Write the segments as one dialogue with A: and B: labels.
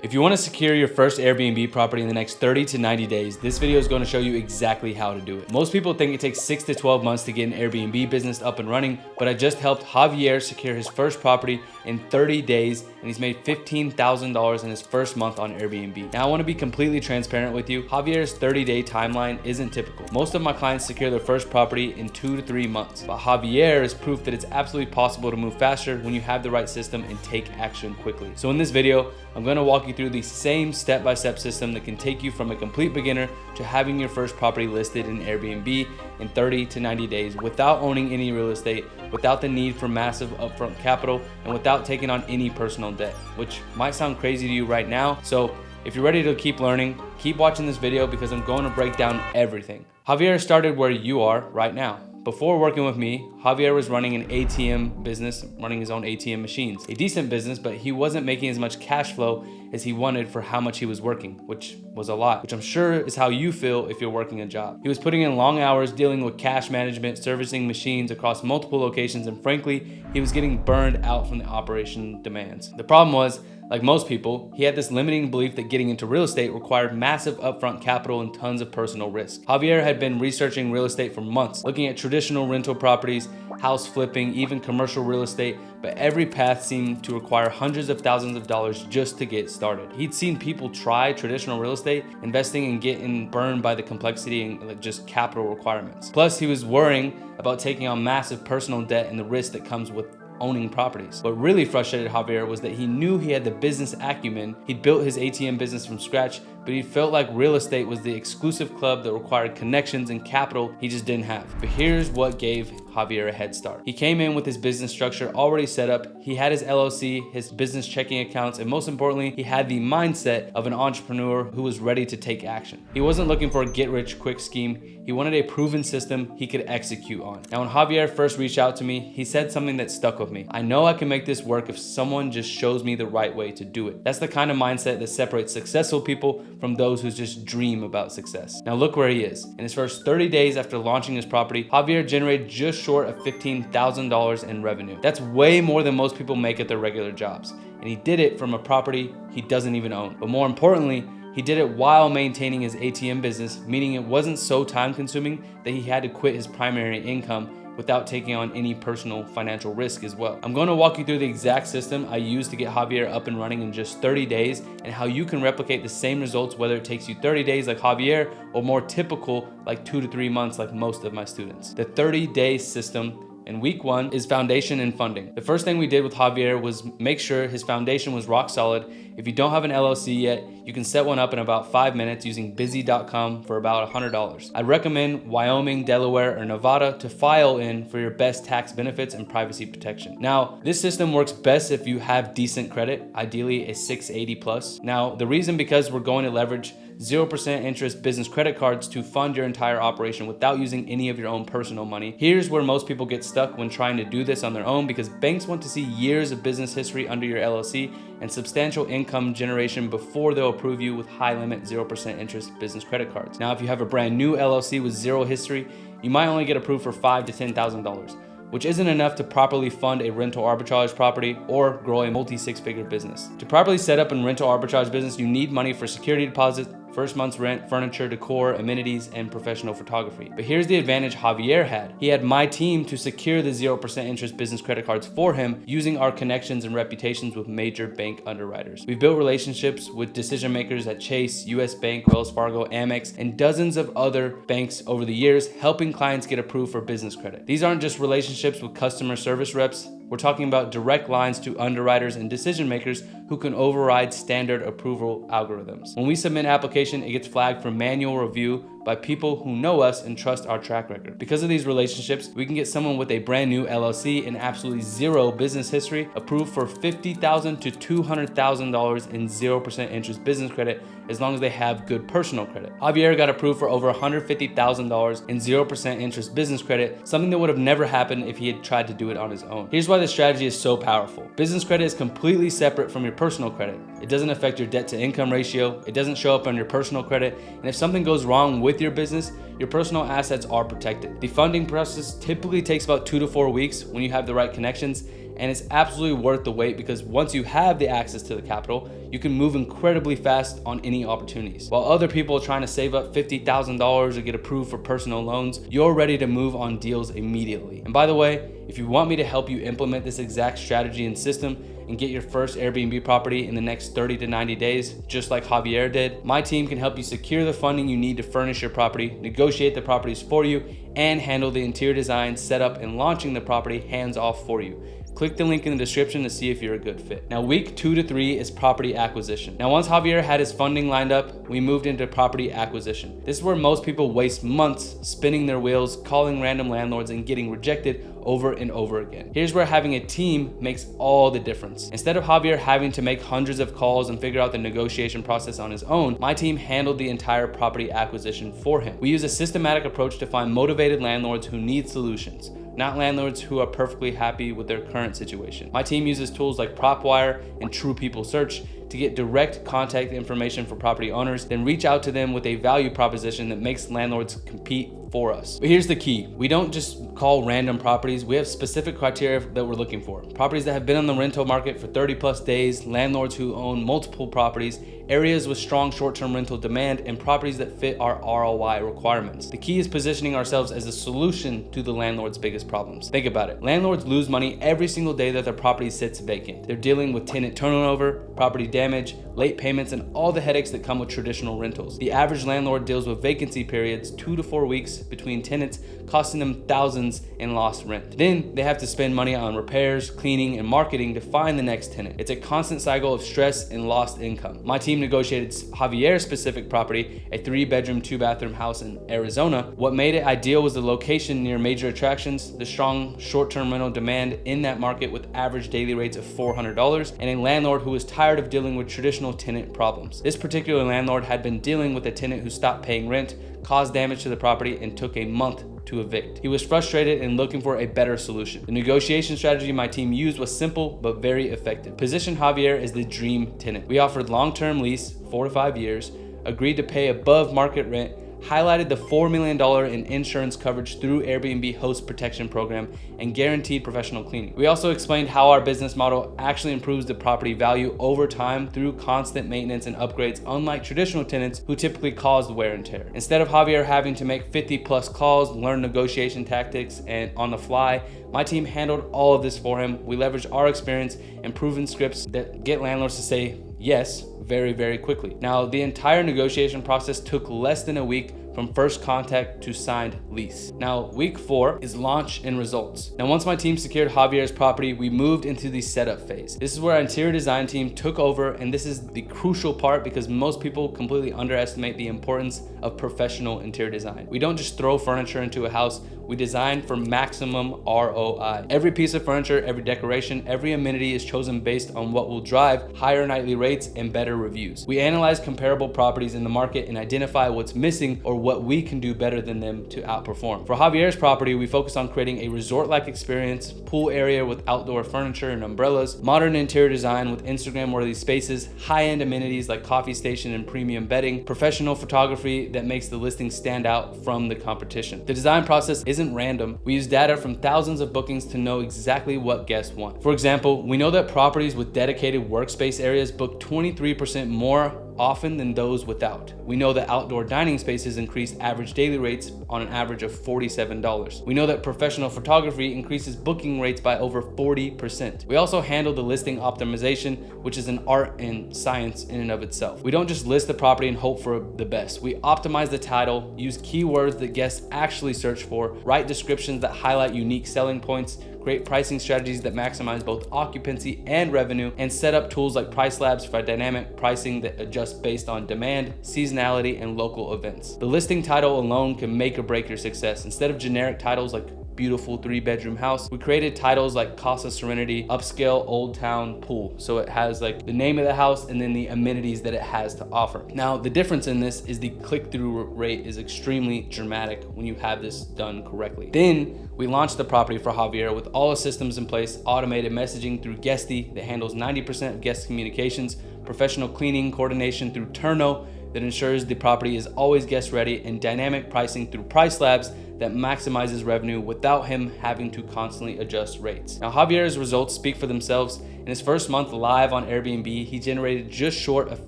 A: If you want to secure your first Airbnb property in the next 30 to 90 days, this video is going to show you exactly how to do it. Most people think it takes 6 to 12 months to get an Airbnb business up and running, but I just helped Javier secure his first property in 30 days, and he's made $15,000 in his first month on Airbnb. Now, I want to be completely transparent with you. Javier's 30-day timeline isn't typical. Most of my clients secure their first property in 2 to 3 months, but Javier is proof that it's absolutely possible to move faster when you have the right system and take action quickly. So in this video, I'm going to walk you through the same step-by-step system that can take you from a complete beginner to having your first property listed in Airbnb in 30 to 90 days without owning any real estate, without the need for massive upfront capital, and without taking on any personal debt, which might sound crazy to you right now. So if you're ready to keep learning, keep watching this video because I'm going to break down everything. Javier started where you are right now. Before working with me, Javier was running an ATM business, running his own ATM machines. A decent business, but he wasn't making as much cash flow as he wanted for how much he was working, which was a lot, which I'm sure is how you feel if you're working a job. He was putting in long hours dealing with cash management, servicing machines across multiple locations, and frankly, he was getting burned out from the operation demands. The problem was, like most people, he had this limiting belief that getting into real estate required massive upfront capital and tons of personal risk. Javier had been researching real estate for months, looking at traditional rental properties, house flipping, even commercial real estate, but every path seemed to require hundreds of thousands of dollars just to get started. He'd seen people try traditional real estate, investing and getting burned by the complexity and just capital requirements. Plus, he was worrying about taking on massive personal debt and the risk that comes with owning properties. What really frustrated Javier was that he knew he had the business acumen. He'd built his ATM business from scratch, but he felt like real estate was the exclusive club that required connections and capital he just didn't have. But here's what gave Javier a head start. He came in with his business structure already set up. He had his LLC, his business checking accounts, and most importantly, he had the mindset of an entrepreneur who was ready to take action. He wasn't looking for a get-rich-quick scheme. He wanted a proven system he could execute on. Now, when Javier first reached out to me, he said something that stuck with me. I know I can make this work if someone just shows me the right way to do it. That's the kind of mindset that separates successful people from those who just dream about success. Now look where he is. In his first 30 days after launching his property, Javier generated just short of $15,000 in revenue. That's way more than most people make at their regular jobs. And he did it from a property he doesn't even own. But more importantly, he did it while maintaining his ATM business, meaning it wasn't so time consuming that he had to quit his primary income without taking on any personal financial risk as well. I'm going to walk you through the exact system I used to get Javier up and running in just 30 days and how you can replicate the same results whether it takes you 30 days like Javier or more typical like 2 to 3 months like most of my students. The 30-day system in week 1 is foundation and funding. The first thing we did with Javier was make sure his foundation was rock solid. If you don't have an LLC yet, you can set one up in about 5 minutes using busy.com for about $100. I recommend Wyoming, Delaware, or Nevada to file in for your best tax benefits and privacy protection. Now, this system works best if you have decent credit, ideally a 680 plus. Now, the reason because we're going to leverage 0% interest business credit cards to fund your entire operation without using any of your own personal money. Here's where most people get stuck when trying to do this on their own because banks want to see years of business history under your LLC and substantial income generation before they'll approve you with high limit 0% interest business credit cards. Now, if you have a brand new LLC with zero history, you might only get approved for $5,000 to $10,000. Which isn't enough to properly fund a rental arbitrage property or grow a multi-six-figure business. To properly set up a rental arbitrage business, you need money for security deposit, first month's rent, furniture, decor, amenities, and professional photography. But here's the advantage Javier had. He had my team to secure the 0% interest business credit cards for him using our connections and reputations with major bank underwriters. We've built relationships with decision makers at Chase, US Bank, Wells Fargo, Amex, and dozens of other banks over the years, helping clients get approved for business credit. These aren't just relationships with customer service reps. We're talking about direct lines to underwriters and decision makers who can override standard approval algorithms. When we submit an application, it gets flagged for manual review by people who know us and trust our track record. Because of these relationships, we can get someone with a brand new LLC and absolutely zero business history approved for $50,000 to $200,000 in 0% interest business credit as long as they have good personal credit. Javier got approved for over $150,000 in 0% interest business credit, something that would have never happened if he had tried to do it on his own. Here's why this strategy is so powerful. Business credit is completely separate from your personal credit. It doesn't affect your debt to income ratio. It doesn't show up on your personal credit. And if something goes wrong with your business, your personal assets are protected. The funding process typically takes about 2 to 4 weeks when you have the right connections. and it's absolutely worth the wait because once you have the access to the capital, you can move incredibly fast on any opportunities. While other people are trying to save up $50,000 or get approved for personal loans, you're ready to move on deals immediately. And by the way, if you want me to help you implement this exact strategy and system and get your first Airbnb property in the next 30 to 90 days, just like Javier did, my team can help you secure the funding you need to furnish your property, negotiate the properties for you, and handle the interior design, setup, and launching the property hands off for you. Click the link in the description to see if you're a good fit. Now, week 2 to 3 is property acquisition. Now, once Javier had his funding lined up, we moved into property acquisition. This is where most people waste months spinning their wheels, calling random landlords, and getting rejected over and over again. Here's where having a team makes all the difference. Instead of Javier having to make hundreds of calls and figure out the negotiation process on his own, my team handled the entire property acquisition for him. We use a systematic approach to find motivated landlords who need solutions, not landlords who are perfectly happy with their current situation. My team uses tools like PropWire and True People Search to get direct contact information for property owners, then reach out to them with a value proposition that makes landlords compete for us. But here's the key. We don't just call random properties. We have specific criteria that we're looking for. Properties that have been on the rental market for 30 plus days, landlords who own multiple properties, areas with strong short-term rental demand, and properties that fit our ROI requirements. The key is positioning ourselves as a solution to the landlord's biggest problems. Think about it. Landlords lose money every single day that their property sits vacant. They're dealing with tenant turnover, property damage, late payments, and all the headaches that come with traditional rentals. The average landlord deals with vacancy periods 2 to 4 weeks between tenants, costing them thousands in lost rent. Then they have to spend money on repairs, cleaning, and marketing to find the next tenant. It's a constant cycle of stress and lost income. My team negotiated Javier's specific property, a 3-bedroom, 2-bathroom house in Arizona. What made it ideal was the location near major attractions, the strong short-term rental demand in that market with average daily rates of $400, and a landlord who was tired of dealing with traditional tenant problems. This particular landlord had been dealing with a tenant who stopped paying rent, caused damage to the property, and took a month to evict. He was frustrated and looking for a better solution. The negotiation strategy my team used was simple but very effective. Position Javier as the dream tenant. We offered long-term lease, 4 to 5 years, agreed to pay above market rent, highlighted the $4 million in insurance coverage through Airbnb host protection program, and guaranteed professional cleaning. We also explained how our business model actually improves the property value over time through constant maintenance and upgrades, unlike traditional tenants who typically cause wear and tear. Instead of Javier having to make 50 plus calls, learn negotiation tactics, and on the fly, my team handled all of this for him. We leveraged our experience and proven scripts that get landlords to say yes very, very quickly. Now, the entire negotiation process took less than a week from first contact to signed lease. Now, week 4 is launch and results. Now, once my team secured Javier's property, we moved into the setup phase. This is where our interior design team took over, and this is the crucial part because most people completely underestimate the importance of professional interior design. We don't just throw furniture into a house, we design for maximum ROI. Every piece of furniture, every decoration, every amenity is chosen based on what will drive higher nightly rates and better reviews. We analyze comparable properties in the market and identify what's missing or what we can do better than them to outperform. For Javier's property, we focus on creating a resort-like experience, pool area with outdoor furniture and umbrellas, modern interior design with Instagram-worthy spaces, high-end amenities like coffee station and premium bedding, professional photography that makes the listing stand out from the competition. The design process isn't random. We use data from thousands of bookings to know exactly what guests want. For example, we know that properties with dedicated workspace areas book 23% more often than those without. We know that outdoor dining spaces increase average daily rates on an average of $47. We know that professional photography increases booking rates by over 40%. We also handle the listing optimization, which is an art and science in and of itself. We don't just list the property and hope for the best. We optimize the title, use keywords that guests actually search for, write descriptions that highlight unique selling points, create pricing strategies that maximize both occupancy and revenue, and set up tools like Price Labs for dynamic pricing that adjust based on demand, seasonality, and local events. The listing title alone can make or break your success. Instead of generic titles like beautiful 3-bedroom house, we created titles like Casa Serenity, upscale old town pool. So it has like the name of the house and then the amenities that it has to offer. Now, the difference in this is the click-through rate is extremely dramatic when you have this done correctly. Then we launched the property for Javier with all the systems in place, automated messaging through Guesty that handles 90% of guest communications, professional cleaning coordination through Turno that ensures the property is always guest ready, and dynamic pricing through Price Labs that maximizes revenue without him having to constantly adjust rates. Now, Javier's results speak for themselves. In his first month live on Airbnb, he generated just short of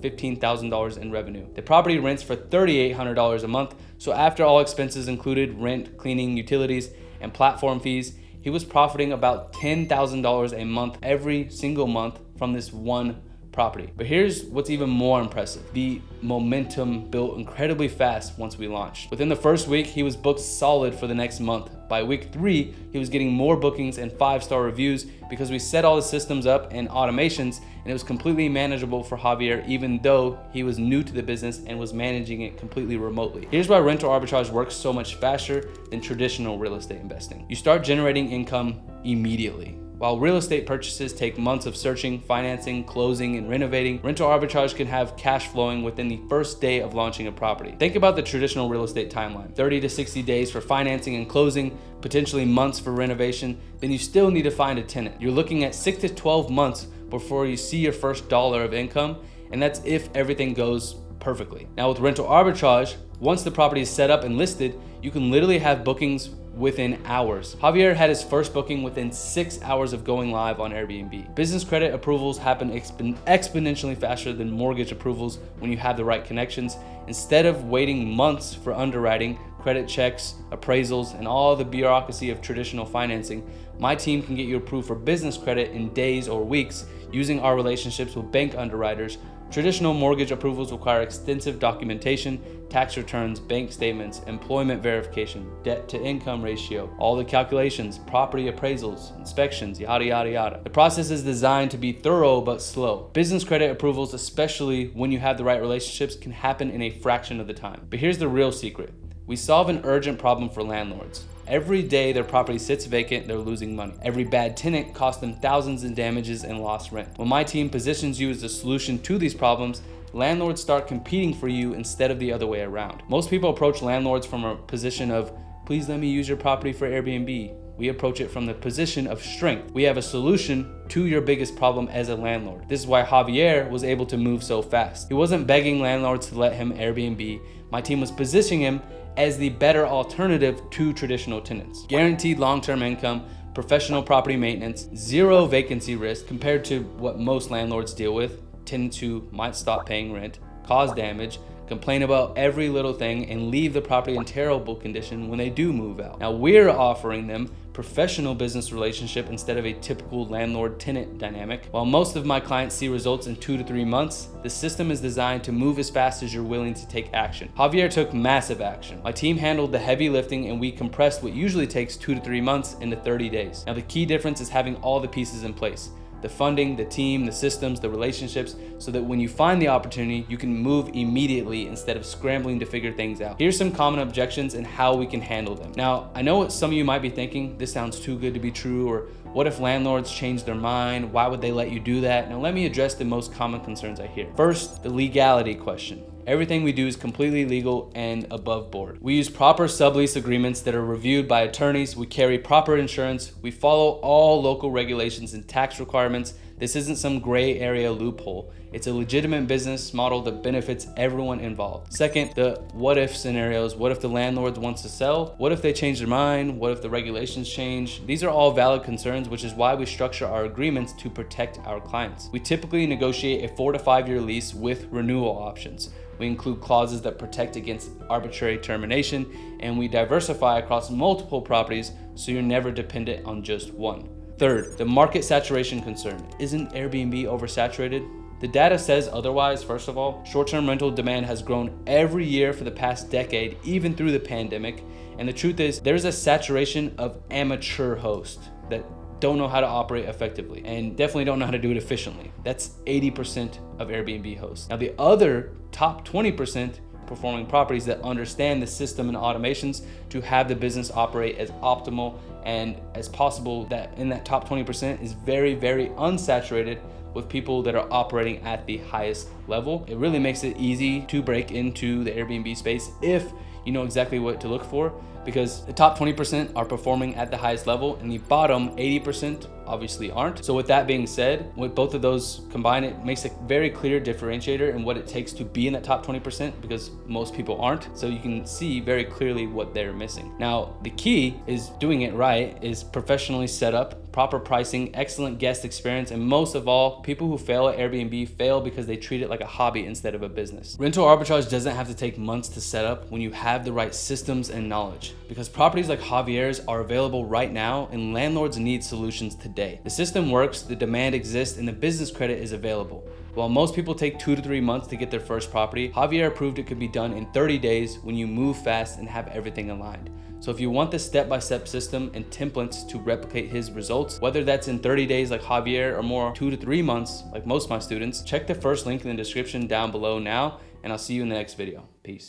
A: $15,000 in revenue. The property rents for $3,800 a month, so after all expenses included rent, cleaning, utilities, and platform fees, he was profiting about $10,000 a month every single month from this one property. But here's what's even more impressive. The momentum built incredibly fast once we launched. Within the first week, he was booked solid for the next month. By week 3, he was getting more bookings and 5-star reviews because we set all the systems up and automations, and it was completely manageable for Javier even though he was new to the business and was managing it completely remotely. Here's why rental arbitrage works so much faster than traditional real estate investing. You start generating income immediately. While real estate purchases take months of searching, financing, closing, and renovating, rental arbitrage can have cash flowing within the first day of launching a property. Think about the traditional real estate timeline: 30 to 60 days for financing and closing, potentially months for renovation. Then you still need to find a tenant. You're looking at 6 to 12 months before you see your first dollar of income, and that's if everything goes perfectly. Now with rental arbitrage, once the property is set up and listed, you can literally have bookings within hours. Javier had his first booking within 6 hours of going live on Airbnb. Business credit approvals happen exponentially faster than mortgage approvals when you have the right connections. Instead of waiting months for underwriting, credit checks, appraisals, and all the bureaucracy of traditional financing, my team can get you approved for business credit in days or weeks using our relationships with bank underwriters. Traditional mortgage approvals require extensive documentation, tax returns, bank statements, employment verification, debt to income ratio, all the calculations, property appraisals, inspections, yada, yada, yada. The process is designed to be thorough but slow. Business credit approvals, especially when you have the right relationships, can happen in a fraction of the time. But here's the real secret. We solve an urgent problem for landlords. Every day their property sits vacant, they're losing money. Every bad tenant costs them thousands in damages and lost rent. When my team positions you as the solution to these problems, landlords start competing for you instead of the other way around. Most people approach landlords from a position of, please let me use your property for Airbnb. We approach it from the position of strength. We have a solution to your biggest problem as a landlord. This is why Javier was able to move so fast. He wasn't begging landlords to let him Airbnb. My team was positioning him as the better alternative to traditional tenants. Guaranteed long-term income, professional property maintenance, zero vacancy risk compared to what most landlords deal with, tenants who might stop paying rent, cause damage, complain about every little thing, and leave the property in terrible condition when they do move out. Now we're offering them professional business relationship instead of a typical landlord-tenant dynamic. While most of my clients see results in 2 to 3 months, the system is designed to move as fast as you're willing to take action. Javier took massive action. My team handled the heavy lifting and we compressed what usually takes 2 to 3 months into 30 days. Now the key difference is having all the pieces in place: the funding, the team, the systems, the relationships, so that when you find the opportunity, you can move immediately instead of scrambling to figure things out. Here's some common objections and how we can handle them. Now, I know what some of you might be thinking: this sounds too good to be true, or what if landlords change their mind? Why would they let you do that? Now, let me address the most common concerns I hear. First, the legality question. Everything we do is completely legal and above board. We use proper sublease agreements that are reviewed by attorneys. We carry proper insurance. We follow all local regulations and tax requirements. This isn't some gray area loophole. It's a legitimate business model that benefits everyone involved. Second, the what if scenarios. What if the landlord wants to sell? What if they change their mind? What if the regulations change? These are all valid concerns, which is why we structure our agreements to protect our clients. We typically negotiate a 4 to 5 year lease with renewal options. We include clauses that protect against arbitrary termination, and we diversify across multiple properties so you're never dependent on just one. Third, the market saturation concern. Isn't Airbnb oversaturated? The data says otherwise. First of all, short-term rental demand has grown every year for the past decade, even through the pandemic. And the truth is, there's a saturation of amateur hosts that don't know how to operate effectively and definitely don't know how to do it efficiently. That's 80% of Airbnb hosts. Now, the other top 20% performing properties that understand the system and automations to have the business operate as optimal and as possible, that in that top 20% is very, very unsaturated, with people that are operating at the highest level. It really makes it easy to break into the Airbnb space if you know exactly what to look for, because the top 20% are performing at the highest level and the bottom 80% obviously aren't. So with that being said, with both of those combined, it makes a very clear differentiator in what it takes to be in that top 20%, because most people aren't. So you can see very clearly what they're missing. Now, the key is doing it right, is professionally set up, proper pricing, excellent guest experience, and most of all, people who fail at Airbnb fail because they treat it like a hobby instead of a business. Rental arbitrage doesn't have to take months to set up when you have the right systems and knowledge, because properties like Javier's are available right now and landlords need solutions today. The system works, the demand exists, and the business credit is available. While most people take 2 to 3 months to get their first property, Javier proved it could be done in 30 days when you move fast and have everything aligned. So if you want this step-by-step system and templates to replicate his results, whether that's in 30 days like Javier or more 2 to 3 months like most of my students, check the first link in the description down below now, and I'll see you in the next video. Peace.